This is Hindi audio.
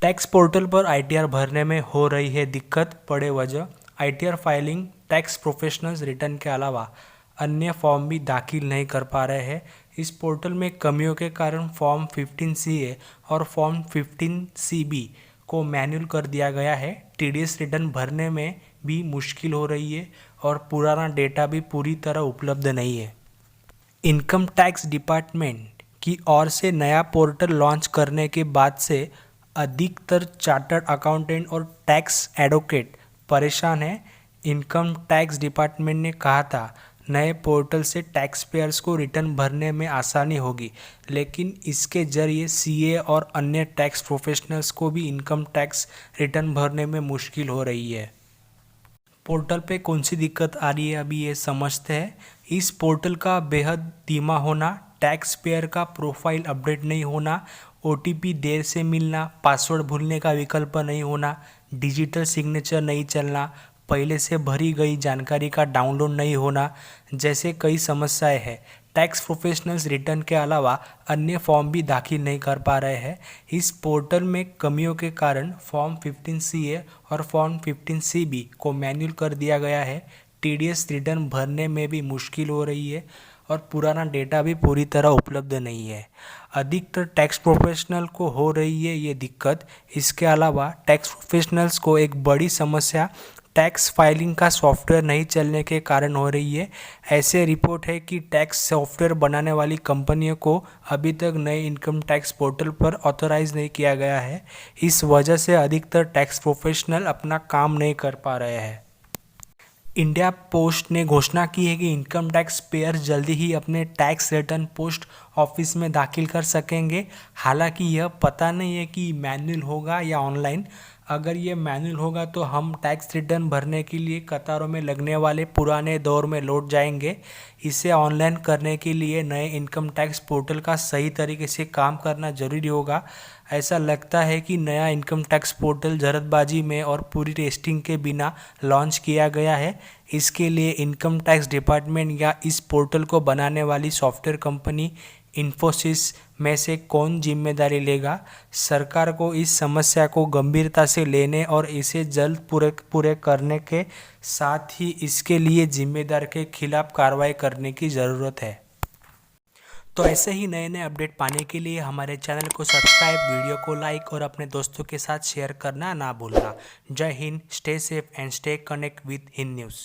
टैक्स पोर्टल पर आईटीआर भरने में हो रही है दिक्कत, पड़े वजह। ITR filing tax professionals return के अलावा अन्य फॉर्म भी दाखिल नहीं कर पा रहे हैं। इस पोर्टल में कमियों के कारण फॉर्म 15CA और फॉर्म 15CB को मैन्युअल कर दिया गया है। टीडीएस रिटर्न भरने में भी मुश्किल हो रही है और पुराना डेटा भी पूरी तरह उपलब्ध नहीं है। इनकम टैक्स डिपार्टमेंट की ओर से नया पोर्टल लॉन्च करने के बाद से अधिकतर चार्टर्ड अकाउंटेंट और टैक्स एडवोकेट परेशान हैं। इनकम टैक्स डिपार्टमेंट ने कहा था नए पोर्टल से टैक्स पेयर्स को रिटर्न भरने में आसानी होगी, लेकिन इसके जरिए सीए और अन्य टैक्स प्रोफेशनल्स को भी इनकम टैक्स रिटर्न भरने में मुश्किल हो रही है। पोर्टल पे कौन सी दिक्कत आ रही है अभी ये समझते हैं। इस पोर्टल का बेहद धीमा होना, टैक्स पेयर का प्रोफाइल अपडेट नहीं होना, ओटीपी देर से मिलना, पासवर्ड भूलने का विकल्प नहीं होना, डिजिटल सिग्नेचर नहीं चलना, पहले से भरी गई जानकारी का डाउनलोड नहीं होना जैसे कई समस्याएं हैं। टैक्स प्रोफेशनल्स रिटर्न के अलावा अन्य फॉर्म भी दाखिल नहीं कर पा रहे हैं। इस पोर्टल में कमियों के कारण फॉर्म 15CA और फॉर्म 15CB को मैन्युअल कर दिया गया है। टीडीएस रिटर्न भरने में भी मुश्किल हो रही है और पुराना डेटा भी पूरी तरह उपलब्ध नहीं है। अधिकतर टैक्स प्रोफेशनल को हो रही है ये दिक्कत। इसके अलावा टैक्स प्रोफेशनल्स को एक बड़ी समस्या टैक्स फाइलिंग का सॉफ्टवेयर नहीं चलने के कारण हो रही है। ऐसे रिपोर्ट है कि टैक्स सॉफ्टवेयर बनाने वाली कंपनियों को अभी तक नए इनकम टैक्स पोर्टल पर ऑथराइज नहीं किया गया है। इस वजह से अधिकतर टैक्स प्रोफेशनल अपना काम नहीं कर पा रहे हैं। इंडिया पोस्ट ने घोषणा की है कि इनकम टैक्स पेयर्स जल्दी ही अपने टैक्स रिटर्न पोस्ट ऑफिस में दाखिल कर सकेंगे। हालांकि यह पता नहीं है कि मैन्युअल होगा या ऑनलाइन। अगर ये मैन्युअल होगा तो हम टैक्स रिटर्न भरने के लिए कतारों में लगने वाले पुराने दौर में लौट जाएंगे। इसे ऑनलाइन करने के लिए नए इनकम टैक्स पोर्टल का सही तरीके से काम करना जरूरी होगा। ऐसा लगता है कि नया इनकम टैक्स पोर्टल जल्दबाजी में और पूरी टेस्टिंग के बिना लॉन्च किया गया है। इसके लिए इनकम टैक्स डिपार्टमेंट या इस पोर्टल को बनाने वाली सॉफ्टवेयर कंपनी इन्फोसिस में से कौन जिम्मेदारी लेगा। सरकार को इस समस्या को गंभीरता से लेने और इसे जल्द पूरे करने के साथ ही इसके लिए जिम्मेदार के खिलाफ कार्रवाई करने की ज़रूरत है। तो ऐसे ही नए नए अपडेट पाने के लिए हमारे चैनल को सब्सक्राइब, वीडियो को लाइक और अपने दोस्तों के साथ शेयर करना ना भूलना। जय Hind, stay safe and stay connect with Hind news.